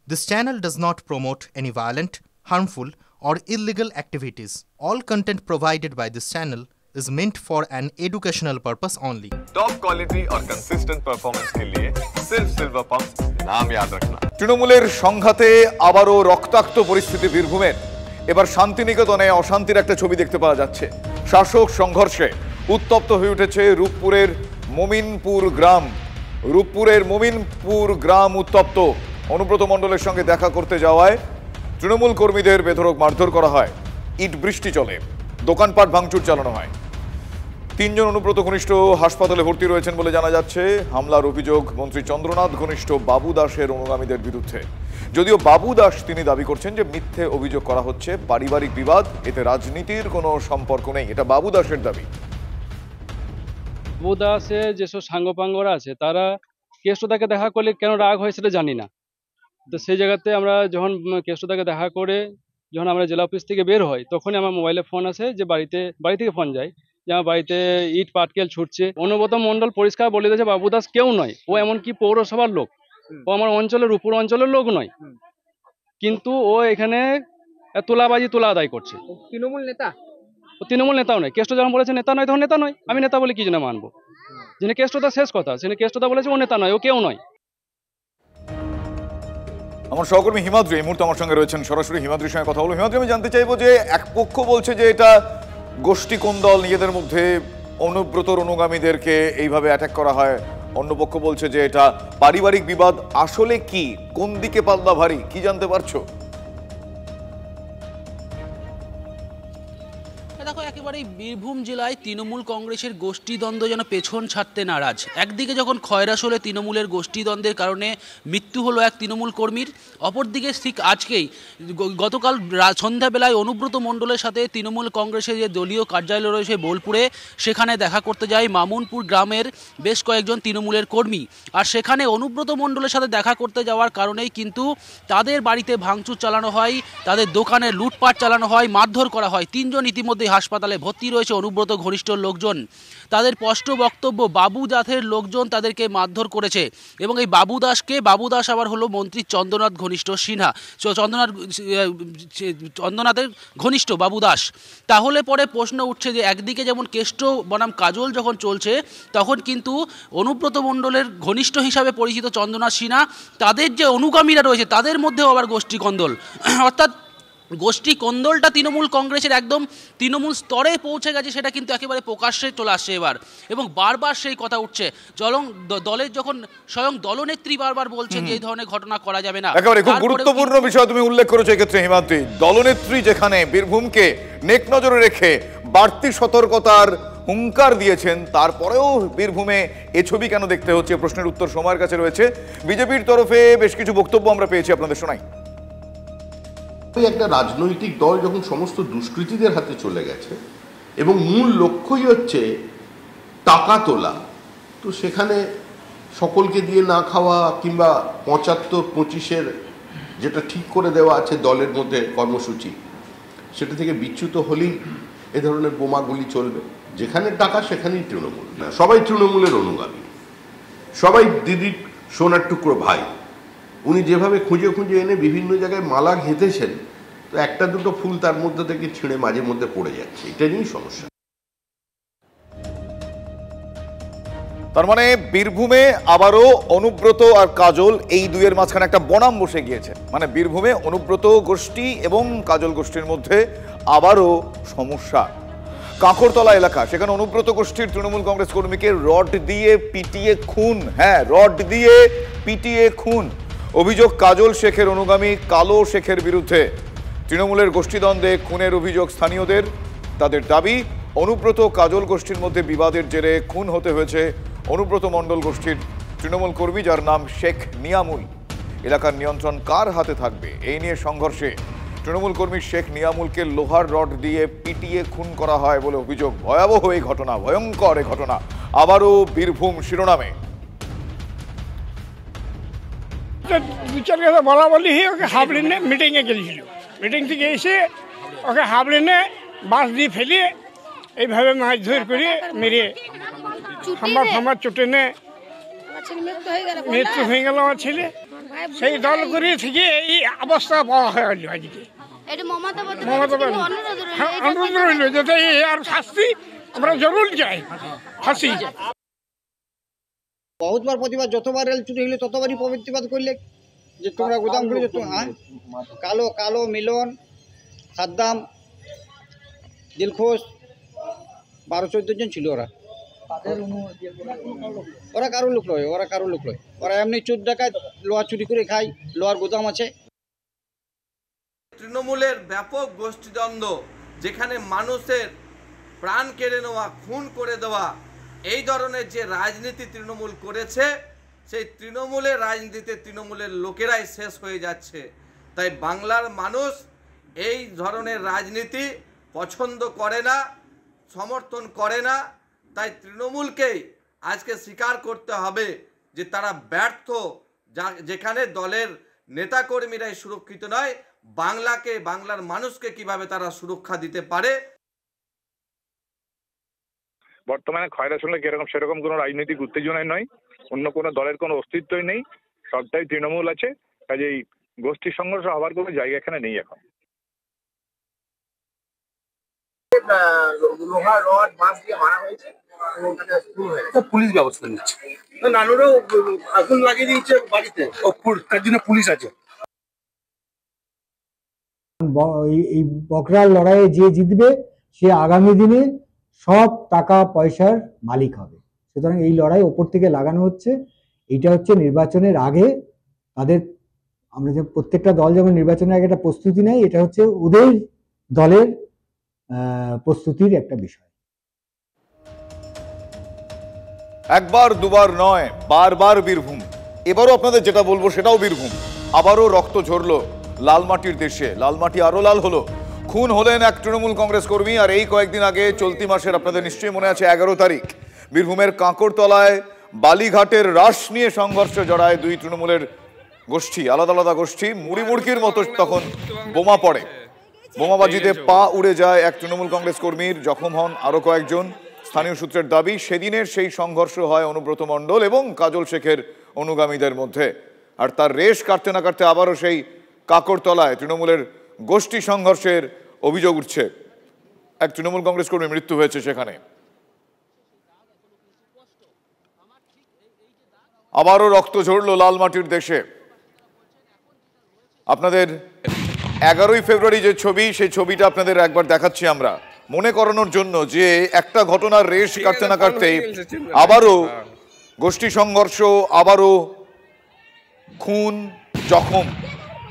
This channel does not promote any violent, harmful, or illegal activities. All content provided by this channel is meant for an educational purpose only. Top quality और consistent performance के लिए सिर्फ silver pump नाम याद रखना। তৃণমূলের সংঘাতে আবারও রক্তাক্ত পরিস্থিতি বীরভূমের। এবার শান্তিনিকেতনে অশান্তির একটা ছবি দেখতে পাওয়া যাচ্ছে। শাসক সংঘর্ষে উত্তপ্ত হয়ে উঠেছে রূপপুরের মোমিনপুর গ্রাম। রূপপুরের মোমিনপুর গ্রাম উত্তপ্ত। অনুব্রত মণ্ডলের সঙ্গে দেখা করতে যাওয়ায় তৃণমূল কর্মীদের বেধড়ক মারধর করা হয়। ইট বৃষ্টি চলে, দোকানপাট ভাঙচুর চালানো হয়। তিনজন অনুব্রত ঘনিষ্ঠ হাসপাতালে ভর্তি রয়েছেন বলে জানা যাচ্ছে। হামলার অভিযোগ মন্ত্রী চন্দ্রনাথ ঘনিষ্ঠ বাবু দাসের অনুগামীদের বিরুদ্ধে। যদিও বাবু দাস তিনি দাবি করছেন যে মিথ্যে অভিযোগ করা হচ্ছে, পারিবারিক বিবাদ, এতে রাজনীতির কোনো সম্পর্ক নেই, এটা বাবু দাসের দাবি। বাবু দাসের যেসব সাঙ্গপাঙ্গরা আছে তারা কেষ্টদাকে দেখা করলে কেন রাগ হয় সেটা জানি না। তো সেই জায়গাতে আমরা যখন কেষ্টদাকে দেখা করে যখন আমরা জেলা অফিস থেকে বের হই তখনই আমার মোবাইলে ফোন আসে যে বাড়ি থেকে ফোন যায় যে আমার বাড়িতে ইট পাটকেল ছুটছে। অনুব্রত মণ্ডল পরিষ্কার বলে দিয়েছে বাবু দাস কেউ নয়, ও এমনকি পৌরসভার লোক, ও আমার অঞ্চলের উপর অঞ্চলের লোক নয়, কিন্তু ও এখানে তোলা আদায় করছে। তৃণমূল নেতা? ও তৃণমূল নেতাও নয়। কেষ্ট যখন বলেছে নেতা নয় তখন নেতা নয়। আমি নেতা বলে কি জন্য মানবো? যিনি কেষ্টদা শেষ কথা, যিনি কেষ্টদা বলেছে ও নেতা নয়, ও কেউ নয়। আমার সহকর্মী হিমাদ্রি এই মুহূর্তে আমার সঙ্গে রয়েছেন, সরাসরি হিমাদ্রির সঙ্গে কথা বলবো। হিমাদ্রি, আমি জানতে চাইবো যে এক পক্ষ বলছে যে এটা গোষ্ঠী কোন্দল, নিজেদের মধ্যে অনুব্রতর অনুগামীদেরকে এইভাবে অ্যাটাক করা হয়, অন্য পক্ষ বলছে যে এটা পারিবারিক বিবাদ। আসলে কি, কোন দিকে পাল্লা ভারী, কি জানতে পারছো? দেখো, একেবারেই বীরভূম জেলায় তৃণমূল কংগ্রেসের গোষ্ঠীদ্বন্দ্ব যেন পেছন ছাড়তে নারাজ। একদিকে যখন খয়রাসোলে তৃণমূলের গোষ্ঠীদ্বন্দ্বের কারণে মৃত্যু হলো এক তৃণমূল কর্মীর, অপরদিকে ঠিক আজকেই গতকাল সন্ধ্যাবেলায় অনুব্রত মণ্ডলের সাথে তৃণমূল কংগ্রেসের যে দলীয় কার্যালয় রয়েছে বোলপুরে, সেখানে দেখা করতে যায় মামুনপুর গ্রামের বেশ কয়েকজন তৃণমূলের কর্মী। আর সেখানে অনুব্রত মণ্ডলের সাথে দেখা করতে যাওয়ার কারণেই কিন্তু তাদের বাড়িতে ভাঙচুর চালানো হয়, তাদের দোকানে লুটপাট চালানো হয়, মারধর করা হয়। তিনজন ইতিমধ্যে হাসপাতালে ভর্তি রয়েছে অনুব্রত ঘনিষ্ঠ লোকজন। তাদের স্পষ্ট বক্তব্য, বাবু দাসের লোকজন তাদেরকে মারধর করেছে। এবং এই বাবু দাস আবার হলো মন্ত্রী চন্দ্রনাথ ঘনিষ্ঠ সিনহা, চন্দ্রনাথের ঘনিষ্ঠ বাবু দাস। তাহলে পরে প্রশ্ন উঠছে যে একদিকে যেমন কেষ্ট বনাম কাজল যখন চলছে, তখন কিন্তু অনুব্রত মণ্ডলের ঘনিষ্ঠ হিসাবে পরিচিত চন্দ্রনাথ সিনহা, তাদের যে অনুগামীরা রয়েছে তাদের মধ্যেও আবার গোষ্ঠী কন্দল। অর্থাৎ গোষ্ঠী কোন্দলটা তৃণমূল কংগ্রেসের একদম তৃণমূল স্তরে পৌঁছে গেছে, সেটা কিন্তু একেবারে প্রকাশ্যে চলে আসছে এবার। এবং বারবার সেই কথা উঠছে, দলের যখন স্বয়ং দলনেত্রী বারবার বলছেন যে এই ধরনের ঘটনা করা যাবে না। একেবারে খুব গুরুত্বপূর্ণ বিষয় তুমি উল্লেখ করেছো এক্ষেত্রে হিমাদ্রি। দলনেত্রী যেখানে বীরভূমকে নেক নজরে রেখে বাড়তি সতর্কতার হুঙ্কার দিয়েছেন, তারপরেও বীরভূমে এ ছবি কেন দেখতে হচ্ছে, প্রশ্নের উত্তর সময়ের কাছে রয়েছে। বিজেপির তরফে বেশ কিছু বক্তব্য আমরা পেয়েছি, আপনাদের শোনাই। একটা রাজনৈতিক দল যখন সমস্ত দুষ্কৃতীদের হাতে চলে গেছে এবং মূল লক্ষ্যই হচ্ছে টাকা তোলা, তো সেখানে সকলকে দিয়ে না খাওয়া কিংবা 75-25-এর যেটা ঠিক করে দেওয়া আছে দলের মধ্যে কর্মসূচি, সেটা থেকে বিচ্যুত হলেই এ ধরনের বোমাগুলি চলবে। যেখানে টাকা সেখানেই তৃণমূল। না, সবাই তৃণমূলের অনুগামী, সবাই দিদির সোনার টুকরো ভাই। উনি যেভাবে খুঁজে খুঁজে এনে বিভিন্ন জায়গায় মালা ঘেঁথেছেন, তো একটা দুটো ফুল তার মধ্যে থেকে ছিঁড়ে মাঝে মধ্যে পড়ে যাচ্ছে, এটা নিয়েই সমস্যা। তার মানে বীরভূমে আবারও অনুব্রত আর কাজল এই দুইয়ের মাঝখানে একটা বনাম বসে গিয়েছে। মানে বীরভূমে অনুব্রত গোষ্ঠী এবং কাজল গোষ্ঠীর মধ্যে আবারও সমস্যা। কাঁকরতলা এলাকা, সেখানে অনুব্রত গোষ্ঠীর তৃণমূল কংগ্রেস কর্মীকে রড দিয়ে পিটিয়ে খুন। হ্যাঁ, রড দিয়ে পিটিয়ে খুন। অভিযোগ কাজল শেখের অনুগামী কালো শেখের বিরুদ্ধে। তৃণমূলের গোষ্ঠীদ্বন্দ্বে খুনের অভিযোগ স্থানীয়দের। তাদের দাবি, অনুব্রত কাজল গোষ্ঠীর মধ্যে বিবাদের জেরে খুন হতে হয়েছে অনুব্রত মণ্ডল গোষ্ঠীর তৃণমূল কর্মী, যার নাম শেখ নিয়ামুল। এলাকার নিয়ন্ত্রণ কার হাতে থাকবে, এই নিয়ে সংঘর্ষে তৃণমূল কর্মী শেখ নিয়ামুলকে লোহার রড দিয়ে পিটিয়ে খুন করা হয় বলে অভিযোগ। ভয়াবহ এই ঘটনা, ভয়ঙ্কর এই ঘটনা আবারও বীরভূম শিরোনামে। বিচার কথা বলা বলি ওকে হাবড়িনে মিটিংয়ে গেছিল, মিটিং থেকে এসে ওকে হাবড়িনে বাস দিয়ে ফেলিয়ে এইভাবে মাছ ধর করে মেরে হামার চোটে নে মৃত্যু হয়ে গেল আমার ছেলে। সেই দলগুলি থেকে এই অবস্থা পাওয়া হইল আজকে। অনুরোধ রইল যাতে আর শাস্তি আমরা জরুর চাই, ফাঁসি। বহুতবার প্রতিবাদ, যতবার রেল চুরি হইলে ততবারই প্রতিবাদ করলে যে তোমরা গোদাম করে কালো কালো মিলন, সাদ্দাম, দিলখোশ, 12-14 জন ছিল। ওরা কারো লোক লয়, ওরা এমনি চোর ডাকাত, লোহা চুরি করে খায়, লোহার গোদাম আছে। তৃণমূলের ব্যাপক গোষ্ঠীদ্বন্দ্ব, যেখানে মানুষের প্রাণ কেড়ে নেওয়া, খুন করে দেওয়া, এই ধরনের যে রাজনীতি তৃণমূল করেছে, সেই তৃণমূলের রাজনীতিতে তৃণমূলের লোকেরাই শেষ হয়ে যাচ্ছে। তাই বাংলার মানুষ এই ধরনের রাজনীতি পছন্দ করে না, সমর্থন করে না। তাই তৃণমূলকেই আজকে স্বীকার করতে হবে যে তারা ব্যর্থ, যেখানে দলের নেতাকর্মীরাই সুরক্ষিত নয়, বাংলাকে, বাংলার মানুষকে কিভাবে তারা সুরক্ষা দিতে পারে। বর্তমানে খয়রাসোলে যেরকম সেরকম কোনো রাজনৈতিক উত্তেজনায় নয়, অন্য কোনো দলের কোনো অস্তিত্বই নেই, সবটাই তৃণমূল আছে। কাজেই গোষ্ঠী সংঘর্ষ হওয়ার কোনো জায়গা এখানে নেই। এখন পুলিশ ব্যবস্থা নিচ্ছে, নানুরও আগুন লাগিয়ে দিয়েছে বাড়িতে, তার জন্য পুলিশ আছে। এই বকরার লড়াইয়ে যে জিতবে সে আগামী দিনে সব টাকা পয়সার মালিক হবে। সুতরাং এই লড়াই ওপর থেকে লাগানো হচ্ছে। এইটা হচ্ছে নির্বাচনের আগে তাদের, আমরা যে প্রত্যেকটা দল যেমন নির্বাচনের আগে একটা প্রস্তুতি নেয়, এটা হচ্ছে ওদের দলের প্রস্তুতির একটা বিষয়। একবার দুবার নয়, বারবার বীরভূম। এবারও আপনাদের যেটা বলবো সেটাও বীরভূম। আবারও রক্ত ঝরলো লালমাটির দেশে, লালমাটি আরো লাল হলো। খুন হলেন এক তৃণমূল কংগ্রেস কর্মী। আর এই কয়েকদিন আগে, চলতি মাসের, আপনাদের নিশ্চয়ই মনে আছে, 11 তারিখ বীরভূমের কাঁকরতলায় বালিঘাটের রাস নিয়ে সংঘর্ষে জড়ায় দুই তৃণমূলের গোষ্ঠী, আলাদা আলাদা গোষ্ঠী। মুড়িমুড়কির মতো তখন বোমা পড়ে, বোমাবাজিতে পা উড়ে যায় এক তৃণমূল কংগ্রেস কর্মীর, জখম হন আরো কয়েকজন। স্থানীয় সূত্রের দাবি, সেদিনের সেই সংঘর্ষ হয় অনুব্রত মণ্ডল এবং কাজল শেখের অনুগামীদের মধ্যে। আর তার রেশ কাটতে না কাটতে আবারও সেই কাকরতলায় তৃণমূলের গোষ্ঠী সংঘর্ষের অভিযোগ উঠছে। এক তৃণমূল কংগ্রেস কর্মীর মৃত্যু হয়েছে সেখানে। আবারও রক্ত ঝরল লালমাটির দেশে। আপনাদের 11ই ফেব্রুয়ারি যে ছবি, সেই ছবিটা আপনাদের একবার দেখাচ্ছি আমরা, মনে করানোর জন্য যে একটা ঘটনার রেশ কাটতে না কাটতে আবারও গোষ্ঠী সংঘর্ষ, আবারও খুন, জখম।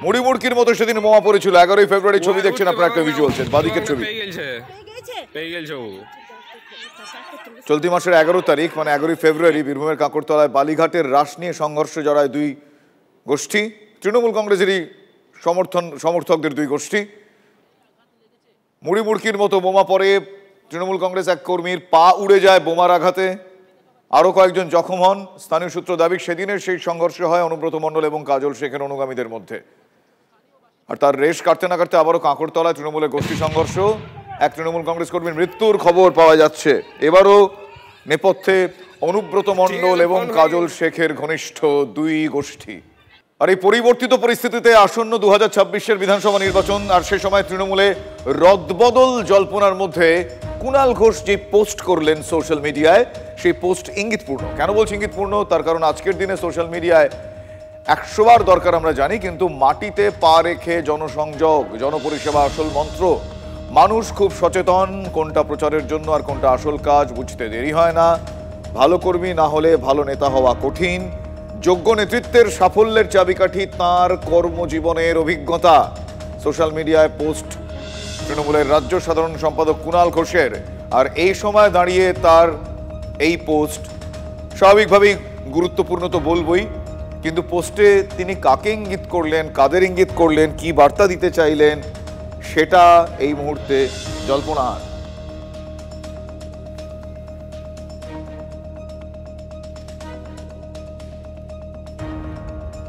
মুড়িমুড়কির মতো সেদিন বোমা পড়েছিল। 11ই ফেব্রুয়ারি ছবি দেখছেন আপনারা, একটা ভিজুয়ালস বাদিকের ছবি। চলতি মাসের 11 তারিখ মানে 11ই ফেব্রুয়ারি বীরভূমের কাঁকরতলায় বালিঘাটের রাস নিয়ে সংঘর্ষে জড়ায় দুই গোষ্ঠী, তৃণমূল কংগ্রেসেরই সমর্থকদের দুই গোষ্ঠী। মুড়িমুড়কির মতো বোমা পড়ে, তৃণমূল কংগ্রেস এক কর্মীর পা উড়ে যায় বোমার আঘাতে, আরো কয়েকজন জখম হন। স্থানীয় সূত্র দাবি, সেদিনের সেই সংঘর্ষ হয় অনুব্রত মণ্ডল এবং কাজল শেখের অনুগামীদের মধ্যে। আর তার রেশ কাটতে না কাটতে আবারও কাঁকরতলায় তৃণমূলের গোষ্ঠী সংঘর্ষ, এক তৃণমূল কংগ্রেস কর্মীর মৃত্যুর খবর পাওয়া যাচ্ছে। এবারও নেপথ্যে অনুব্রত মণ্ডল এবং কাজল শেখের ঘনিষ্ঠ দুই গোষ্ঠী। আর এই পরিবর্তিত পরিস্থিতিতে আসন্ন 2026-এর বিধানসভা নির্বাচন, আর সে সময় তৃণমূলে রদবদল জল্পনার মধ্যে কুণাল ঘোষ যে পোস্ট করলেন সোশ্যাল মিডিয়ায়, সেই পোস্ট ইঙ্গিতপূর্ণ। কেন বলছি ইঙ্গিতপূর্ণ? তার কারণ আজকের দিনে সোশ্যাল মিডিয়ায় 100 বার দরকার আমরা জানি, কিন্তু মাটিতে পা রেখে জনসংযোগ, জনপরিষেবা আসল মন্ত্র। মানুষ খুব সচেতন, কোনটা প্রচারের জন্য আর কোনটা আসল কাজ বুঝতে দেরি হয় না। ভালো কর্মী না হলে ভালো নেতা হওয়া কঠিন। যোগ্য নেতৃত্বের সাফল্যের চাবিকাঠি তাঁর কর্মজীবনের অভিজ্ঞতা। সোশ্যাল মিডিয়ায় পোস্ট তৃণমূলের রাজ্য সাধারণ সম্পাদক কুণাল ঘোষের। আর এই সময় দাঁড়িয়ে তার এই পোস্ট স্বাভাবিকভাবেই গুরুত্বপূর্ণ তো বলবই, কিন্তু পোস্টে তিনি কাকে ইঙ্গিত করলেন, কাদের ইঙ্গিত করলেন, কি বার্তা দিতে চাইলেন, সেটা এই মুহূর্তে জল্পনা।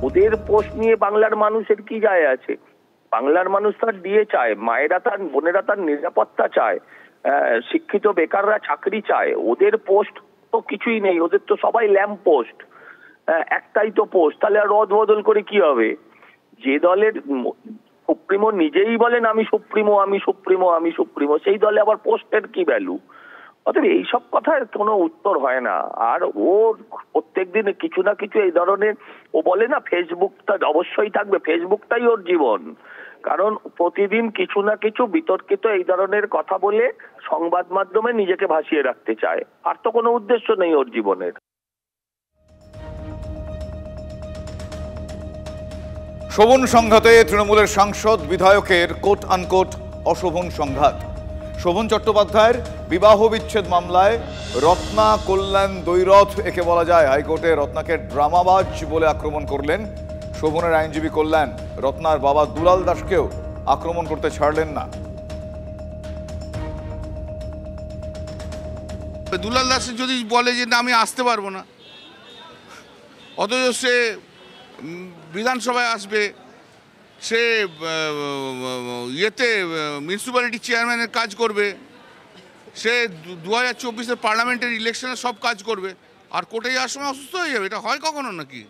ওদের পোস্ট নিয়ে বাংলার মানুষের কি যায় আছে? বাংলার মানুষ তার দিয়ে চায়, মায়েরা তার, বোনেরা তার নিরাপত্তা চায়, শিক্ষিত বেকাররা চাকরি চায়। ওদের পোস্ট তো কিছুই নেই, ওদের তো সবাই ল্যাম্প পোস্ট। একটাই তো পোস্ট, তাহলে আর রদ বদল করে কি হবে? যে দলের সুপ্রিমো নিজেই বলেন আমি সুপ্রিমো আমি সুপ্রিমো আমি সুপ্রিমো, সেই দলে আবার পোস্টের কি ভ্যালু? অতএব এইসব কথার কোনো উত্তর হয় না। আর ও প্রত্যেকদিন কিছু না কিছু এই ধরনের, ও বলে না ফেসবুকটা অবশ্যই থাকবে, ফেসবুকটাই ওর জীবন। কারণ প্রতিদিন কিছু না কিছু বিতর্কিত এই ধরনের কথা বলে সংবাদ মাধ্যমে নিজেকে ভাসিয়ে রাখতে চায়, আর তো কোনো উদ্দেশ্য নেই ওর জীবনের। শোভন সংঘাতে তৃণমূলের সাংসদ বিধায়কের কোট আনকোট অশোভন সংঘাত। শোভন চট্টোপাধ্যায়ের বিবাহ বিচ্ছেদ মামলায় রত্না কল্যাণ দ্বৈরথ একে বলা যায়। হাইকোর্টে রত্নাকে ড্রামাবাজ বলে আক্রমণ করলেন শোভনের আইনজীবী কল্যাণ। রত্নার বাবা দুলাল দাসকেও আক্রমণ করতে ছাড়লেন না। দুলাল দাস যদি বলে যে না আমি আসতে পারবো না, অথচ সে বিধানসভায় আসবে, সে ইয়েতে মিউনিসিপ্যালিটি চেয়ারম্যানের কাজ করবে, সে 2024-এর পার্লামেন্টের ইলেকশনের সব কাজ করবে, আর কোর্টে যাওয়ার সময় অসুস্থ হয়ে যাবে। এটা হয় কখনো নাকি?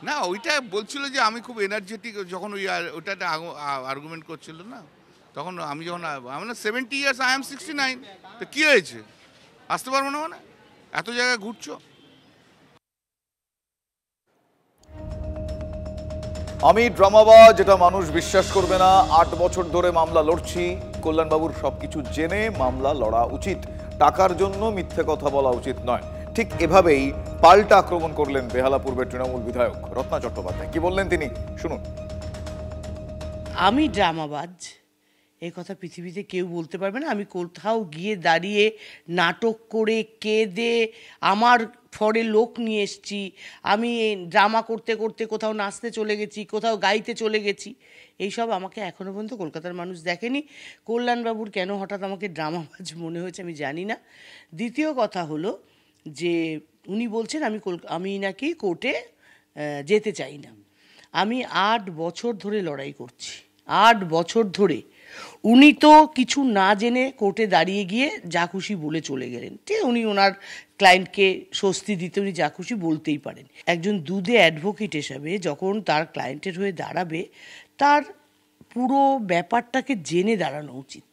না, ওইটা বলছিল যে আমি খুব এনার্জেটিক, যখন ওইটাতে আর্গুমেন্ট করছিল না, তখন আমি যখন 70 ইয়ার্স, I am 69, তো কী হয়েছে? আসতে পারবো না মানে? এত জায়গায় ঘুরছো। আমি ড্রামাবাজ, যেটা মানুষ বিশ্বাস করবে না। 8 বছর ধরে মামলা লড়ছি। কল্যাণবাবুর সবকিছু জেনে মামলা লড়া উচিত, টাকার জন্য মিথ্যে কথা বলা উচিত নয়। ঠিক এভাবেই পাল্টা আক্রমণ করলেন বেহালা পূর্বের তৃণমূল বিধায়ক রত্না চট্টোপাধ্যায়। কি বললেন তিনি, শুনুন। আমি ড্রামাবাজ এই কথা পৃথিবীতে কেউ বলতে পারবে না। আমি কোথাও গিয়ে দাঁড়িয়ে নাটক করে কেঁদে আমার ফরে লোক নিয়ে এসছি, আমি ড্রামা করতে করতে কোথাও নাচতে চলে গেছি, কোথাও গাইতে চলে গেছি, এইসব আমাকে এখনও পর্যন্ত কলকাতার মানুষ দেখেনি। কল্যাণবাবুর কেন হঠাৎ আমাকে ড্রামাবাজ মনে হয়েছে আমি জানি না। দ্বিতীয় কথা হলো যে উনি বলছেন আমি নাকি কোর্টে যেতে চাই না। আমি 8 বছর ধরে লড়াই করছি, 8 বছর ধরে। উনি তো কিছু না জেনে কোর্টে দাঁড়িয়ে গিয়ে যা খুশি বলে চলে গেলেন। ঠিক, উনি ওনার ক্লায়েন্টকে স্বস্তি দিতে উনি যা খুশি বলতেই পারেন। একজন দুধে অ্যাডভোকেট হিসাবে যখন তার ক্লায়েন্টের হয়ে দাঁড়াবে, তার পুরো ব্যাপারটাকে জেনে দাঁড়ানো উচিত।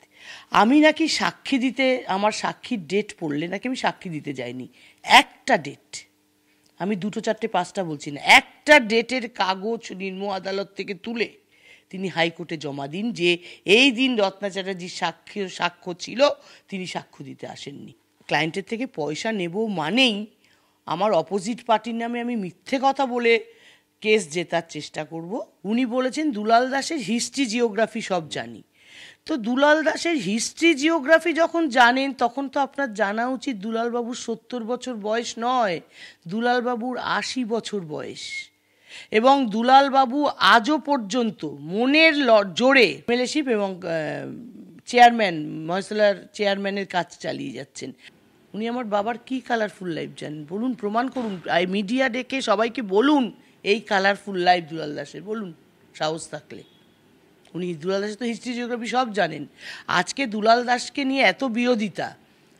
আমি নাকি সাক্ষী দিতে, আমার সাক্ষীর ডেট পড়লে নাকি আমি সাক্ষী দিতে যাইনি। একটা ডেট, আমি 2, 4, 5টা বলছি না, একটা ডেটের কাগজ নিম্ন আদালত থেকে তুলে তিনি হাইকোর্টে জমা দিন যে এই দিন রত্না চ্যাটার্জির সাক্ষ্য ছিল, তিনি সাক্ষ্য দিতে আসেননি। ক্লায়েন্টের থেকে পয়সা নেব মানেই আমার অপোজিট পার্টির নামে আমি মিথ্যে কথা বলে কেস জেতার চেষ্টা করব। উনি বলেছেন দুলাল দাসের হিস্ট্রি জিওগ্রাফি সব জানি। তো দুলাল দাসের হিস্ট্রি জিওগ্রাফি যখন জানেন, তখন তো আপনার জানা উচিত দুলালবাবুর 70 বছর বয়স নয়, দুলালবাবুর 80 বছর বয়স। এবং দুলালবাবু আজও পর্যন্ত মনের জোরে এমএলএশিপ এবং চেয়ারম্যান, মহসলার চেয়ারম্যানের কাজ চালিয়ে যাচ্ছেন। উনি আমার বাবার কি কালারফুল লাইফ জানেন বলুন, প্রমাণ করুন। মিডিয়া ডেকে সবাইকে বলুন এই কালারফুল লাইফ দুলাল দাসের, বলুন সাহস থাকলে। উনি দুলাল দাসের তো হিস্ট্রি জিওগ্রাফি সব জানেন। আজকে দুলাল দাসকে নিয়ে এত বিরোধিতা,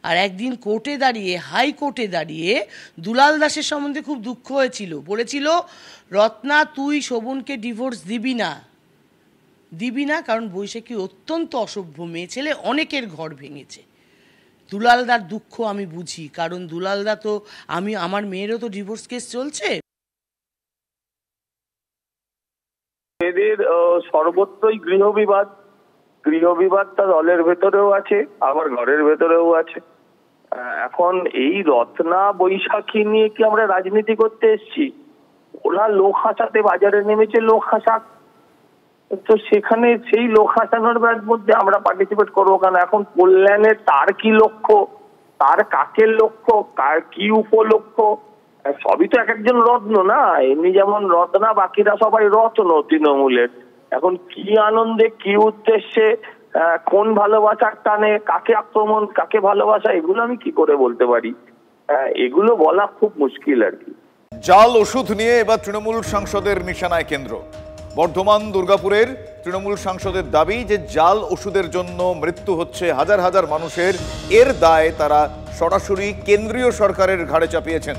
আর একদিন কোর্টে দাঁড়িয়ে, হাইকোর্টে দাঁড়িয়ে দুলাল দাসের সম্বন্ধে খুব দুঃখ হয়েছিল, বলেছিল রত্না তুই শোভনকে ডিভোর্স দিবি না, কারণ বৈশাখী অত্যন্ত অসভ্য মেয়ে ছেলে, অনেকের ঘর ভেঙেছে। দুলালদার দুঃখ আমি বুঝি, কারণ দুলালদা তো, আমার মেয়েরও তো ডিভোর্স কেস চলছে। এদের সর্বত্রই গৃহবিবাদটা দলের ভেতরেও আছে, আবার ঘরের ভেতরেও আছে। এখন এই রত্না বৈশাখী নিয়ে কি আমরা রাজনীতি করতে এসেছি? ওরা লোক হাসাতে বাজারে নেমেছে, লোক হাসাক, তো সেখানে সেই লোক হাসানোর মধ্যে আমরা পার্টিসিপেট করবো কেন? এখন কল্যাণের তার কি লক্ষ্য, তার কাকের লক্ষ্য, কার কি উপলক্ষ, সবই তো এক একজন রত্ন না। এমনি যেমন রত্না, বাকিরা সবাই রত্ন তৃণমূলের। এখন কি আনন্দে, কি উদ্দেশ্যে, কোন ভালোবাসার টানে, কাকে আক্রমণ, কাকে ভালোবাসা, এগুলো আমি কি করে বলতে পারি? এগুলো বলা খুব মুশকিল আর কি। জাল ওষুধ নিয়ে এবার তৃণমূল সাংসদের নিশানায় কেন্দ্র। বর্ধমান দুর্গাপুরের তৃণমূল সাংসদের দাবি যে জাল ওষুধের জন্য মৃত্যু হচ্ছে হাজার হাজার মানুষের, এর দায় তারা সরাসরি কেন্দ্রীয় সরকারের ঘাড়ে চাপিয়েছেন।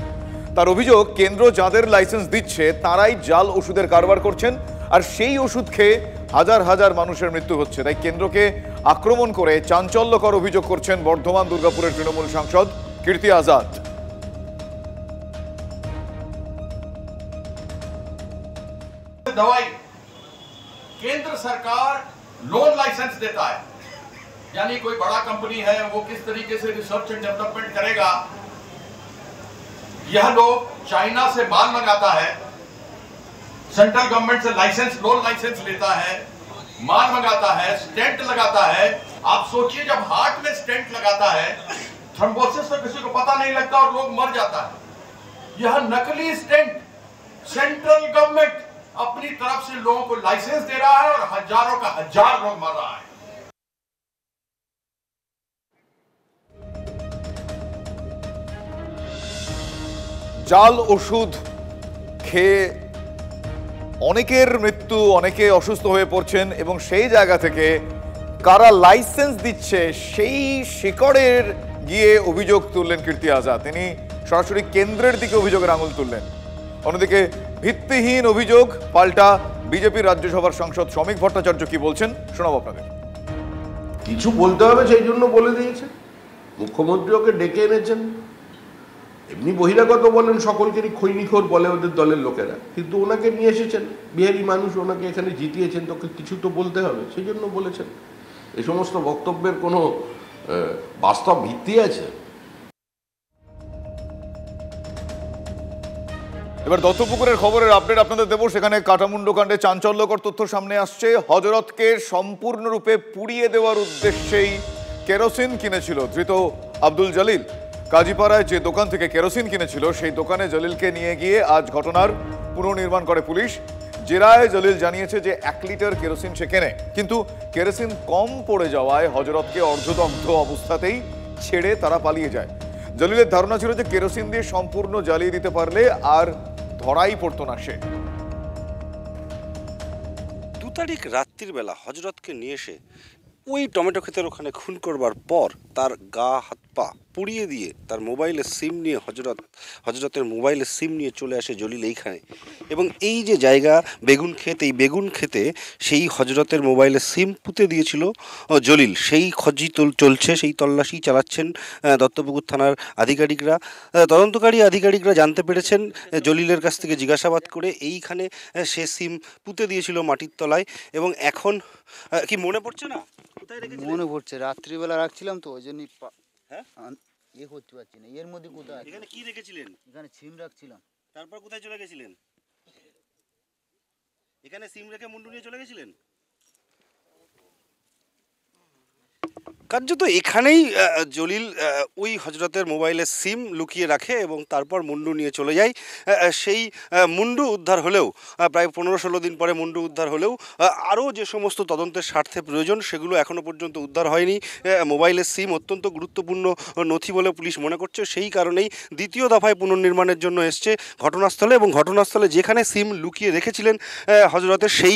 তার অভিযোগ, কেন্দ্র যাদের লাইসেন্স দিচ্ছে তারাই জাল ওষুধের কারবার করছেন, আর সেই ওষুধ খেয়ে হাজার হাজার মানুষের মৃত্যু হচ্ছে। তাই কেন্দ্রকে আক্রমণ করে চাঞ্চল্যকর অভিযোগ করছেন বর্ধমান দুর্গাপুরের তৃণমূল সাংসদ কীর্তি আজাদ। दवाई केंद्र सरकार लोन लाइसेंस देता है, यानी कोई बड़ा कंपनी है वो किस तरीके से रिसर्च एंड डेवलपमेंट करेगा। यह लोग चाइना से माल मंगाता है, सेंट्रल गवर्नमेंट से लाइसेंस लोन लाइसेंस लेता है, माल मंगाता है, स्टेंट लगाता है। आप सोचिए जब हार्ट में स्टेंट लगाता है, थ्रोम्बोसिस तो किसी को पता नहीं लगता और लोग मर जाता है। यह नकली स्टेंट सेंट्रल गवर्नमेंट अपनी तरफ से लोगों को लाइसेंस दे रहा है और हजारों का हजार लोग मर रहा है। জাল ওষুধ খেয়ে অনেকের মৃত্যু, অনেকে অসুস্থ হয়ে পড়ছেন, এবং সেই জায়গা থেকে কারা লাইসেন্স দিচ্ছে সেই শিকড়ের গিয়ে অভিযোগ তুললেন কীর্তি আজাদ। তিনি সরাসরি কেন্দ্রের দিকে অভিযোগের আঙুল তুললেন। অন্যদিকে ভিত্তিহীন অভিযোগ পাল্টা বিজেপির রাজ্যসভার সাংসদ শ্রমিক ভট্টাচার্য কি বলছেন শোনাবো আপনাদের। কিছু বলতে হবে সেই জন্য বলে দিয়েছে, মুখ্যমন্ত্রী ওকে ডেকে এনেছেন। এমনি বহিরাগত বলেন, সকলকেরই খৈনিখোর বলে ওদের দলের লোকেরা, কিন্তু ওনাকে নিয়ে এসেছেন, বিহারি মানুষ, ওনাকে এখানে জিতিয়েছেন, তোকে কিছু তো বলতে হবে, সেই জন্য বলেছেন। এই সমস্ত বক্তব্যের কোনো বাস্তব ভিত্তি আছে? এবার দত্তপুকুরের খবরের আপডেট আপনাদের দেবো। সেখানে কাটামুন্ডু কাণ্ডে চাঞ্চল্যকর তথ্য সামনে আসছে। হজরতকে সম্পূর্ণরূপে পুড়িয়ে দেওয়ার উদ্দেশ্যেই কেরোসিন কিনেছিল ধৃত আব্দুল জলিল। কাজীপাড়ায় যে দোকান থেকে কেরোসিন কিনেছিল সেই দোকানে জলিলকে নিয়ে গিয়ে আজ ঘটনার পুনর্নির্মাণ করে পুলিশ। জেরায় জলিল জানিয়েছে যে 1 লিটার কেরোসিন সে কেনে, কিন্তু কেরোসিন কম পড়ে যাওয়ায় হজরতকে অর্ধদগ্ধ অবস্থাতেই ছেড়ে তারা পালিয়ে যায়। জলিলের ধারণা ছিল যে কেরোসিন দিয়ে সম্পূর্ণ জ্বালিয়ে দিতে পারলে আর ধরাই পড়তো না সে। 2 তারিখ রাত্রির বেলা হজরতকে নিয়ে এসে ওই টমেটো ক্ষেতের ওখানে খুন করবার পর তার গা হাত পা পুড়িয়ে দিয়ে তার মোবাইলের সিম নিয়ে হজরতের মোবাইলের সিম নিয়ে চলে আসে জলিল এইখানে। এবং এই যে জায়গা বেগুন ক্ষেত, এই বেগুন ক্ষেতে সেই হজরতের মোবাইলের সিম পুঁতে দিয়েছিল জলিল। সেই খোঁজই চলছে, সেই তল্লাশি চালাচ্ছেন দত্তপুকুর থানার আধিকারিকরা। তদন্তকারী আধিকারিকরা জানতে পেরেছেন জলিলের কাছ থেকে জিজ্ঞাসাবাদ করে এইখানে সে সিম পুঁতে দিয়েছিল মাটির তলায়। এবং এখন কি মনে পড়ছে না? মনে পড়ছে, রাত্রিবেলা রাখছিলাম তো ওই জন্যই করতে পারছি না। এর মধ্যে কোথায় এখানে কি রেখেছিলেন? এখানে সিম রাখছিলাম। তারপর কোথায় চলে গেছিলেন? এখানে সিম রেখে মুন্ডু নিয়ে চলে গেছিলেন? কার্যত এখানেই জলিল ওই হজরতের মোবাইলের সিম লুকিয়ে রাখে এবং তারপর মুন্ডু নিয়ে চলে যায়। সেই মুন্ডু উদ্ধার হলেও প্রায় 15-16 দিন পরে মুন্ডু উদ্ধার হলেও আরও যে সমস্ত তদন্তের স্বার্থে প্রয়োজন সেগুলো এখনও পর্যন্ত উদ্ধার হয়নি। মোবাইলের সিম অত্যন্ত গুরুত্বপূর্ণ নথি বলে পুলিশ মনে করছে, সেই কারণেই দ্বিতীয় দফায় পুনর্নির্মাণের জন্য এসছে ঘটনাস্থলে। এবং ঘটনাস্থলে যেখানে সিম লুকিয়ে রেখেছিলেন হজরতের, সেই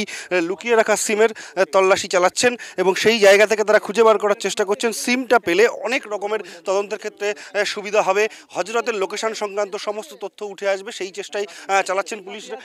লুকিয়ে রাখা সিমের তল্লাশি চালাচ্ছেন এবং সেই জায়গা থেকে তারা খুঁজে বার করার চেষ্টা করছেন। সিমটা পেলে অনেক রকমের তদন্তের ক্ষেত্রে সুবিধা হবে, হজরতের লোকেশন সংক্রান্ত সমস্ত তথ্য উঠে আসবে, সেই চেষ্টাই চালাচ্ছেন পুলিশরা।